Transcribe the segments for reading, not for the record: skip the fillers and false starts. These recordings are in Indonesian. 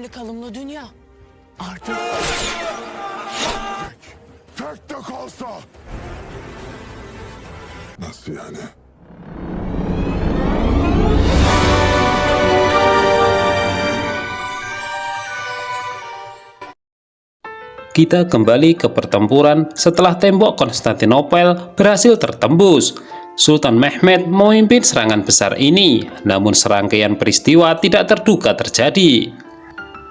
benimle kalımla dünya. Artık tek de kalsa. Nasıl yani? Kita kembali ke pertempuran setelah tembok Konstantinopel berhasil tertembus. Sultan Mehmed memimpin serangan besar ini, namun serangkaian peristiwa tidak terduga terjadi.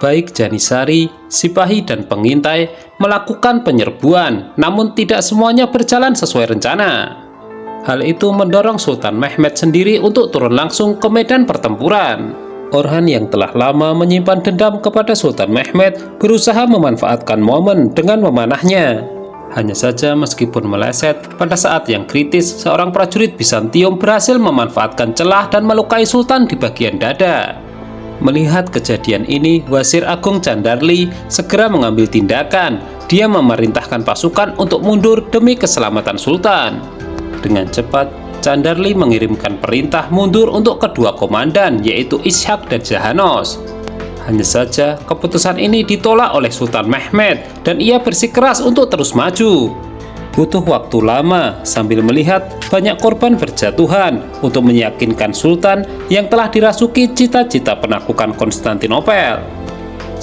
Baik Janisari, Sipahi, dan pengintai melakukan penyerbuan, namun tidak semuanya berjalan sesuai rencana. Hal itu mendorong Sultan Mehmed sendiri untuk turun langsung ke medan pertempuran. Orhan yang telah lama menyimpan dendam kepada Sultan Mehmed berusaha memanfaatkan momen dengan memanahnya. Hanya saja meskipun meleset, pada saat yang kritis seorang prajurit Bizantium berhasil memanfaatkan celah dan melukai Sultan di bagian dada. Melihat kejadian ini, Wazir Agung Candarli segera mengambil tindakan. Dia memerintahkan pasukan untuk mundur demi keselamatan Sultan. Dengan cepat, Candarli mengirimkan perintah mundur untuk kedua komandan, yaitu Ishak dan Jahanos. Hanya saja, keputusan ini ditolak oleh Sultan Mehmed dan ia bersikeras untuk terus maju. Butuh waktu lama sambil melihat banyak korban berjatuhan untuk meyakinkan Sultan yang telah dirasuki cita-cita penaklukan Konstantinopel.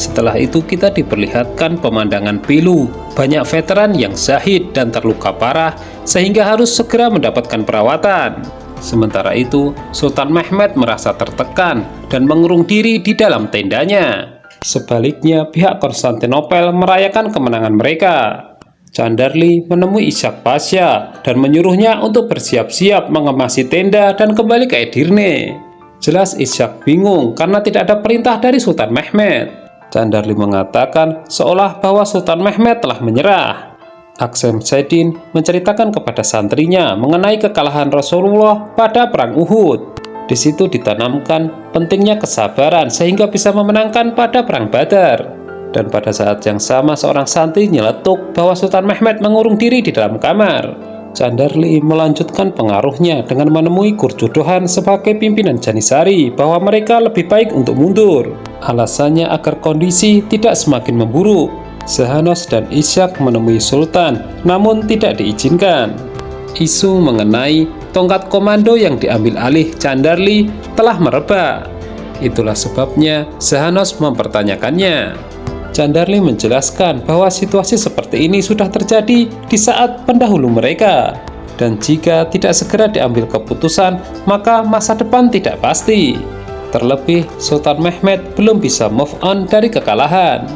Setelah itu kita diperlihatkan pemandangan pilu, banyak veteran yang syahid dan terluka parah sehingga harus segera mendapatkan perawatan. Sementara itu, Sultan Mehmed merasa tertekan dan mengurung diri di dalam tendanya. Sebaliknya, pihak Konstantinopel merayakan kemenangan mereka. Candarli menemui Ishak Pasha dan menyuruhnya untuk bersiap-siap mengemasi tenda dan kembali ke Edirne. Jelas Ishak bingung karena tidak ada perintah dari Sultan Mehmed. Candarli mengatakan seolah bahwa Sultan Mehmed telah menyerah. Aksem Sedin menceritakan kepada santrinya mengenai kekalahan Rasulullah pada Perang Uhud. Di situ ditanamkan pentingnya kesabaran sehingga bisa memenangkan pada Perang Badar. Dan pada saat yang sama seorang santri nyeletuk bahwa Sultan Mehmed mengurung diri di dalam kamar. Candarli melanjutkan pengaruhnya dengan menemui Gurjodohan sebagai pimpinan Janisari bahwa mereka lebih baik untuk mundur. Alasannya agar kondisi tidak semakin memburuk. Jahanos dan Ishak menemui Sultan, namun tidak diizinkan. Isu mengenai tongkat komando yang diambil alih Candarli telah merebak. Itulah sebabnya Jahanos mempertanyakannya. Candarli menjelaskan bahwa situasi seperti ini sudah terjadi di saat pendahulu mereka. Dan jika tidak segera diambil keputusan, maka masa depan tidak pasti. Terlebih, Sultan Mehmed belum bisa move on dari kekalahan.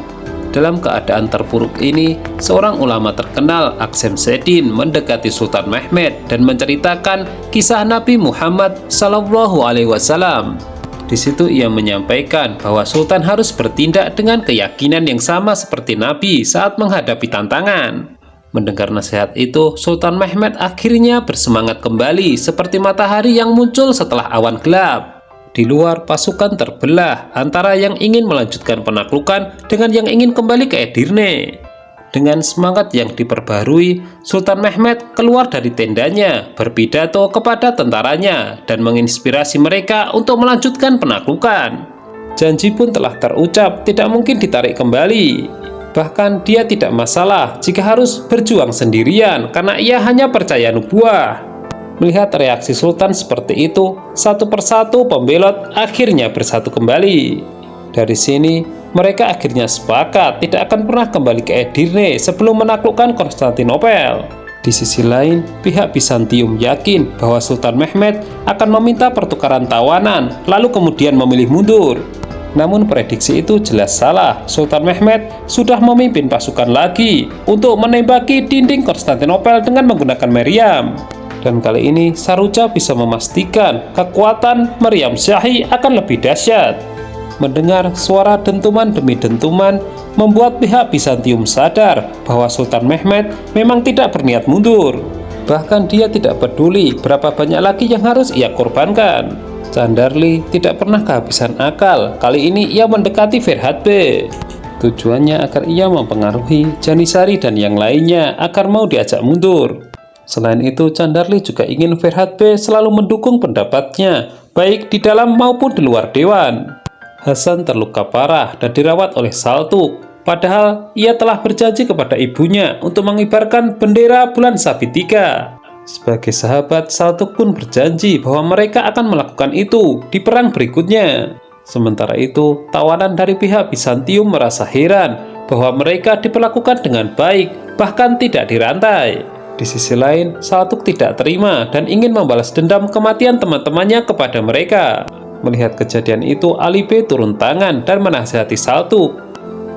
Dalam keadaan terpuruk ini, seorang ulama terkenal, Aksem Sedin, mendekati Sultan Mehmed dan menceritakan kisah Nabi Muhammad SAW. Di situ ia menyampaikan bahwa Sultan harus bertindak dengan keyakinan yang sama seperti Nabi saat menghadapi tantangan. Mendengar nasihat itu, Sultan Mehmed akhirnya bersemangat kembali seperti matahari yang muncul setelah awan gelap. Di luar, pasukan terbelah antara yang ingin melanjutkan penaklukan dengan yang ingin kembali ke Edirne. Dengan semangat yang diperbarui, Sultan Mehmed keluar dari tendanya, berpidato kepada tentaranya, dan menginspirasi mereka untuk melanjutkan penaklukan. Janji pun telah terucap, tidak mungkin ditarik kembali. Bahkan dia tidak masalah jika harus berjuang sendirian, karena ia hanya percaya nubuah. Melihat reaksi Sultan seperti itu, satu persatu pembelot akhirnya bersatu kembali. Dari sini, mereka akhirnya sepakat tidak akan pernah kembali ke Edirne sebelum menaklukkan Konstantinopel. Di sisi lain, pihak Bizantium yakin bahwa Sultan Mehmed akan meminta pertukaran tawanan, lalu kemudian memilih mundur. Namun prediksi itu jelas salah. Sultan Mehmed sudah memimpin pasukan lagi untuk menembaki dinding Konstantinopel dengan menggunakan meriam. Dan kali ini Saruca bisa memastikan kekuatan meriam Syahi akan lebih dahsyat. Mendengar suara dentuman demi dentuman membuat pihak Bizantium sadar bahwa Sultan Mehmed memang tidak berniat mundur. Bahkan dia tidak peduli berapa banyak lagi yang harus ia korbankan. Candarli tidak pernah kehabisan akal. Kali ini ia mendekati Ferhat Bey. Tujuannya agar ia mempengaruhi Janisari dan yang lainnya agar mau diajak mundur. Selain itu, Candarli juga ingin Ferhat Bey selalu mendukung pendapatnya, baik di dalam maupun di luar dewan. Hasan terluka parah dan dirawat oleh Saltuk. Padahal ia telah berjanji kepada ibunya untuk mengibarkan bendera bulan sabit 3. Sebagai sahabat, Saltuk pun berjanji bahwa mereka akan melakukan itu di perang berikutnya. Sementara itu, tawanan dari pihak Bizantium merasa heran bahwa mereka diperlakukan dengan baik, bahkan tidak dirantai. Di sisi lain, Saltuk tidak terima dan ingin membalas dendam kematian teman-temannya kepada mereka. Melihat kejadian itu, Ali B turun tangan dan menasihati Saltuk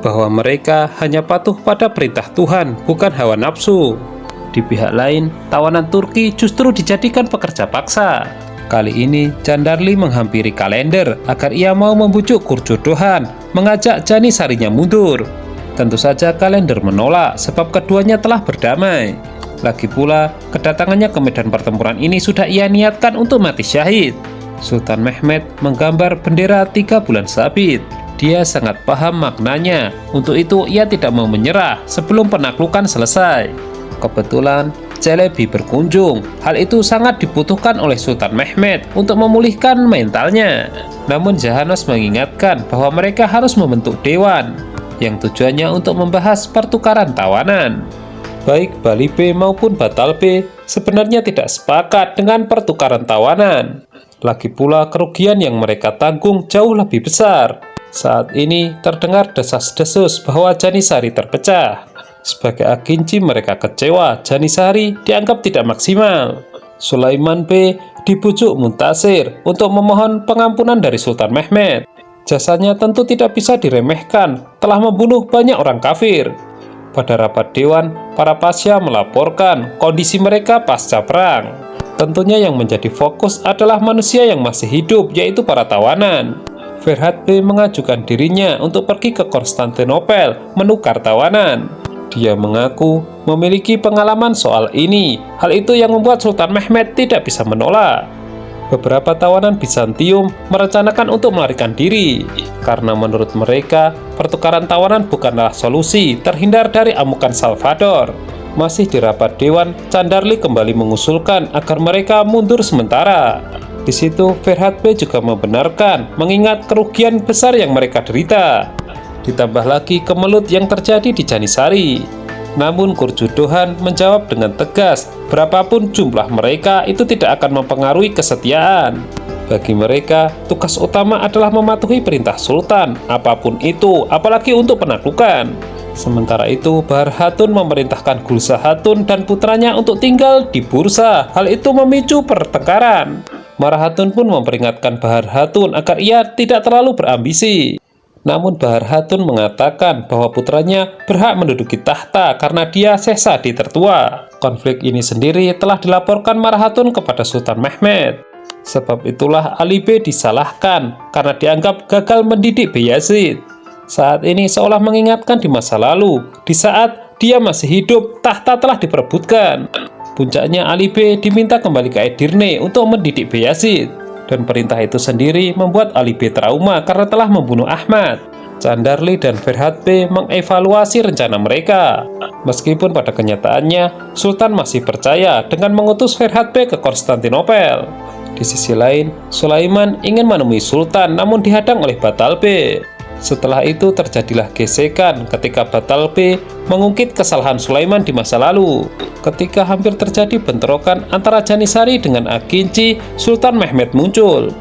bahwa mereka hanya patuh pada perintah Tuhan, bukan hawa nafsu. Di pihak lain, tawanan Turki justru dijadikan pekerja paksa. Kali ini, Candarli menghampiri Kalender agar ia mau membujuk Kurjodohan, mengajak Janisarinya mundur. Tentu saja Kalender menolak sebab keduanya telah berdamai. Lagi pula, kedatangannya ke medan pertempuran ini sudah ia niatkan untuk mati syahid. Sultan Mehmed menggambar bendera 3 bulan sabit. Dia sangat paham maknanya. Untuk itu, ia tidak mau menyerah sebelum penaklukan selesai. Kebetulan, Celebi berkunjung. Hal itu sangat dibutuhkan oleh Sultan Mehmed untuk memulihkan mentalnya. Namun Jahanos mengingatkan bahwa mereka harus membentuk dewan yang tujuannya untuk membahas pertukaran tawanan. Baik Bali B maupun Batal B sebenarnya tidak sepakat dengan pertukaran tawanan. Lagi pula kerugian yang mereka tanggung jauh lebih besar. Saat ini terdengar desas-desus bahwa Janisari terpecah. Sebagai agensi mereka kecewa Janisari dianggap tidak maksimal. Sulaiman B dibujuk Muntasir untuk memohon pengampunan dari Sultan Mehmed. Jasanya tentu tidak bisa diremehkan, telah membunuh banyak orang kafir. Pada rapat dewan, para pasya melaporkan kondisi mereka pasca perang. Tentunya yang menjadi fokus adalah manusia yang masih hidup, yaitu para tawanan. Ferhat B mengajukan dirinya untuk pergi ke Konstantinopel menukar tawanan. Dia mengaku memiliki pengalaman soal ini. Hal itu yang membuat Sultan Mehmed tidak bisa menolak. Beberapa tawanan Bizantium merencanakan untuk melarikan diri, karena menurut mereka, pertukaran tawanan bukanlah solusi terhindar dari amukan Salvador. Masih di rapat dewan, Candarli kembali mengusulkan agar mereka mundur sementara. Di situ, Ferhat B juga membenarkan, mengingat kerugian besar yang mereka derita. Ditambah lagi kemelut yang terjadi di Janisari. Namun Kurjodohan menjawab dengan tegas, berapapun jumlah mereka itu tidak akan mempengaruhi kesetiaan. Bagi mereka, tugas utama adalah mematuhi perintah Sultan, apapun itu, apalagi untuk penaklukan. Sementara itu, Bahar Hatun memerintahkan Gulsa Hatun dan putranya untuk tinggal di Bursa. Hal itu memicu pertengkaran. Marah Hatun pun memperingatkan Bahar Hatun agar ia tidak terlalu berambisi. Namun Bahar Hatun mengatakan bahwa putranya berhak menduduki tahta karena dia Sehzadi tertua. Konflik ini sendiri telah dilaporkan Marah Hatun kepada Sultan Mehmed. Sebab itulah Ali B disalahkan karena dianggap gagal mendidik Bayazid. Saat ini seolah mengingatkan di masa lalu, di saat dia masih hidup, tahta telah diperebutkan. Puncaknya Ali B diminta kembali ke Edirne untuk mendidik Bayazid. Dan perintah itu sendiri membuat Ali B trauma karena telah membunuh Ahmad. Candarli dan Ferhat B mengevaluasi rencana mereka. Meskipun pada kenyataannya, Sultan masih percaya dengan mengutus Ferhat B ke Konstantinopel. Di sisi lain, Sulaiman ingin menemui Sultan namun dihadang oleh Batal B. Setelah itu terjadilah gesekan ketika Batal B mengungkit kesalahan Sulaiman di masa lalu. Ketika hampir terjadi bentrokan antara Janisari dengan agensi, Sultan Mehmed muncul.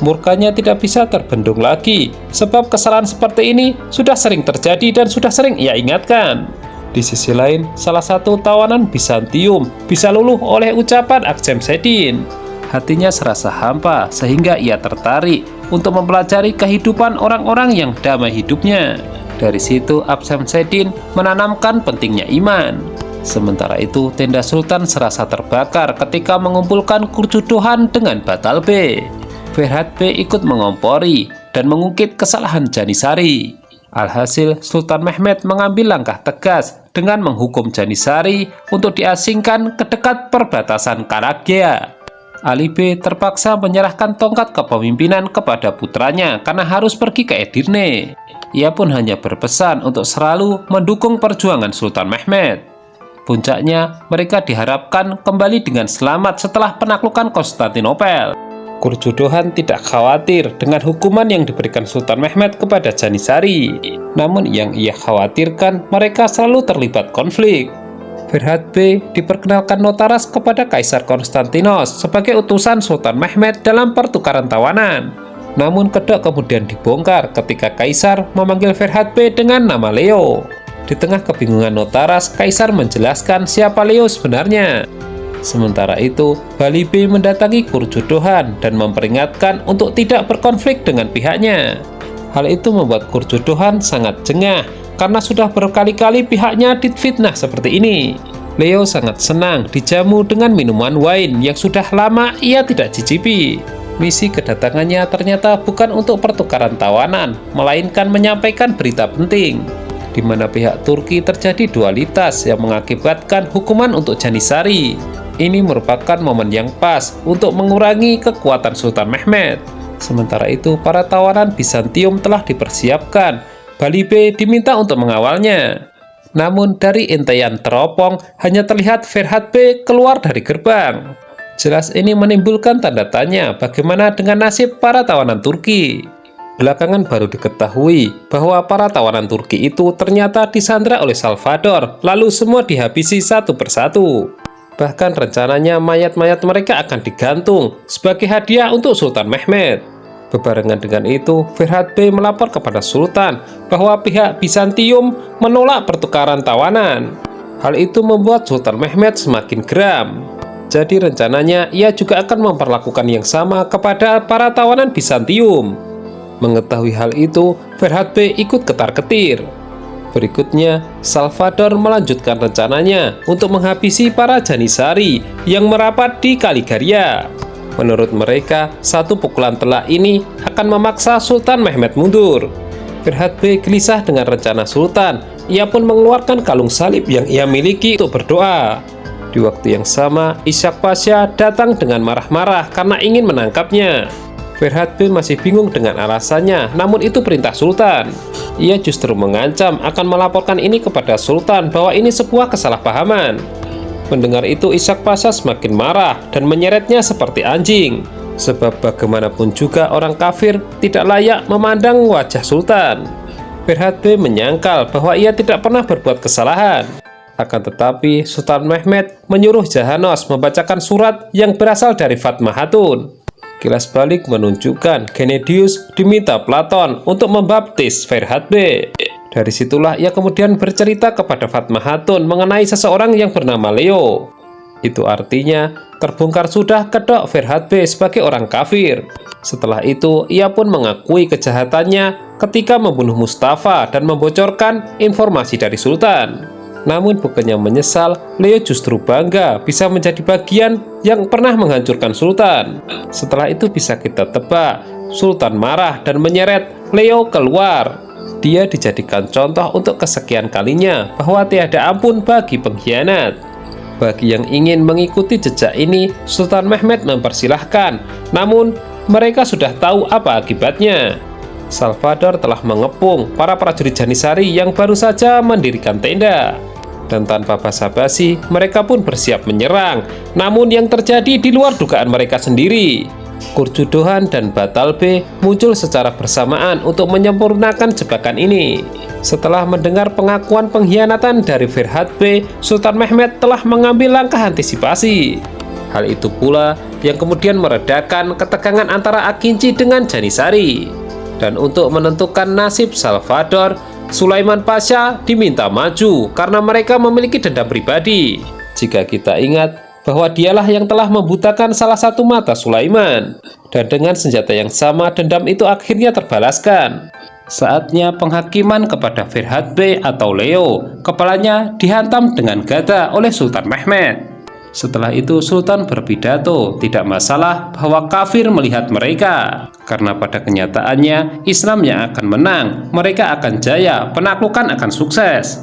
Murkanya tidak bisa terbendung lagi, sebab kesalahan seperti ini sudah sering terjadi dan sudah sering ia ingatkan. Di sisi lain, salah satu tawanan Bizantium bisa luluh oleh ucapan Aksemseddin. Hatinya serasa hampa sehingga ia tertarik untuk mempelajari kehidupan orang-orang yang damai hidupnya. Dari situ Aksemseddin menanamkan pentingnya iman. Sementara itu tenda Sultan serasa terbakar ketika mengumpulkan Kurjodohan dengan Batal B. Ferhat B ikut mengompori dan mengungkit kesalahan Janisari. Alhasil Sultan Mehmed mengambil langkah tegas dengan menghukum Janisari untuk diasingkan ke dekat perbatasan Karagea. Ali B terpaksa menyerahkan tongkat kepemimpinan kepada putranya karena harus pergi ke Edirne. Ia pun hanya berpesan untuk selalu mendukung perjuangan Sultan Mehmed. Puncaknya, mereka diharapkan kembali dengan selamat setelah penaklukan Konstantinopel. Kurjudohan tidak khawatir dengan hukuman yang diberikan Sultan Mehmed kepada Janisari. Namun yang ia khawatirkan, mereka selalu terlibat konflik. Ferhat Bey diperkenalkan notaras kepada Kaisar Konstantinos sebagai utusan Sultan Mehmed dalam pertukaran tawanan. Namun kedok kemudian dibongkar ketika Kaisar memanggil Ferhat Bey dengan nama Leo. Di tengah kebingungan notaras, Kaisar menjelaskan siapa Leo sebenarnya. Sementara itu, Bali Bey mendatangi Kurjudohan dan memperingatkan untuk tidak berkonflik dengan pihaknya. Hal itu membuat Kurjudohan sangat jengah karena sudah berkali-kali pihaknya difitnah seperti ini. Leo sangat senang dijamu dengan minuman wine yang sudah lama ia tidak cicipi. Misi kedatangannya ternyata bukan untuk pertukaran tawanan, melainkan menyampaikan berita penting, di mana pihak Turki terjadi dualitas yang mengakibatkan hukuman untuk Janisari. Ini merupakan momen yang pas untuk mengurangi kekuatan Sultan Mehmed. Sementara itu, para tawanan Bizantium telah dipersiapkan. Bali Bey diminta untuk mengawalnya. Namun dari intaian teropong, hanya terlihat Ferhat Bey keluar dari gerbang. Jelas ini menimbulkan tanda tanya bagaimana dengan nasib para tawanan Turki. Belakangan baru diketahui bahwa para tawanan Turki itu ternyata disandra oleh Salvador, lalu semua dihabisi satu persatu. Bahkan rencananya mayat-mayat mereka akan digantung sebagai hadiah untuk Sultan Mehmed. Bebarengan dengan itu, Ferhat Bey melapor kepada Sultan bahwa pihak Bizantium menolak pertukaran tawanan. Hal itu membuat Sultan Mehmed semakin geram. Jadi rencananya ia juga akan memperlakukan yang sama kepada para tawanan Bizantium. Mengetahui hal itu, Ferhat Bey ikut ketar-ketir. Berikutnya, Salvador melanjutkan rencananya untuk menghabisi para Janisari yang merapat di Kaligaria. Menurut mereka, satu pukulan telak ini akan memaksa Sultan Mehmed mundur. Ferhat Bey gelisah dengan rencana Sultan. Ia pun mengeluarkan kalung salib yang ia miliki untuk berdoa. Di waktu yang sama, Ishak Pasha datang dengan marah-marah karena ingin menangkapnya. Ferhat Bey masih bingung dengan alasannya, namun itu perintah Sultan. Ia justru mengancam akan melaporkan ini kepada Sultan bahwa ini sebuah kesalahpahaman. Mendengar itu, Ishak Pasha semakin marah dan menyeretnya seperti anjing. Sebab bagaimanapun juga orang kafir tidak layak memandang wajah Sultan. Ferhat Bey menyangkal bahwa ia tidak pernah berbuat kesalahan. Akan tetapi, Sultan Mehmed menyuruh Jahanos membacakan surat yang berasal dari Fatma Hatun. Kilas balik menunjukkan Genedius diminta Platon untuk membaptis Ferhat Bey. Dari situlah ia kemudian bercerita kepada Fatma Hatun mengenai seseorang yang bernama Leo. Itu artinya terbongkar sudah kedok Ferhat Bey sebagai orang kafir. Setelah itu ia pun mengakui kejahatannya ketika membunuh Mustafa dan membocorkan informasi dari Sultan. Namun bukannya menyesal, Leo justru bangga bisa menjadi bagian yang pernah menghancurkan Sultan. Setelah itu bisa kita tebak, Sultan marah dan menyeret Leo keluar. Dia dijadikan contoh untuk kesekian kalinya bahwa tiada ampun bagi pengkhianat. Bagi yang ingin mengikuti jejak ini, Sultan Mehmed mempersilahkan. Namun mereka sudah tahu apa akibatnya. Salvador telah mengepung para prajurit Janisari yang baru saja mendirikan tenda. Dan tanpa basa-basi, mereka pun bersiap menyerang. Namun yang terjadi di luar dugaan mereka sendiri. Kurjudohan dan Batal Bey muncul secara bersamaan untuk menyempurnakan jebakan ini. Setelah mendengar pengakuan pengkhianatan dari Ferhat Bey, Sultan Mehmed telah mengambil langkah antisipasi. Hal itu pula yang kemudian meredakan ketegangan antara Akinci dengan Janisari. Dan untuk menentukan nasib Salvador, Sulaiman Pasha diminta maju karena mereka memiliki dendam pribadi. Jika kita ingat bahwa dialah yang telah membutakan salah satu mata Sulaiman, dan dengan senjata yang sama dendam itu akhirnya terbalaskan. Saatnya penghakiman kepada Ferhat Bey atau Leo. Kepalanya dihantam dengan gada oleh Sultan Mehmed. Setelah itu Sultan berpidato, tidak masalah bahwa kafir melihat mereka, karena pada kenyataannya Islam yang akan menang, mereka akan jaya, penaklukan akan sukses.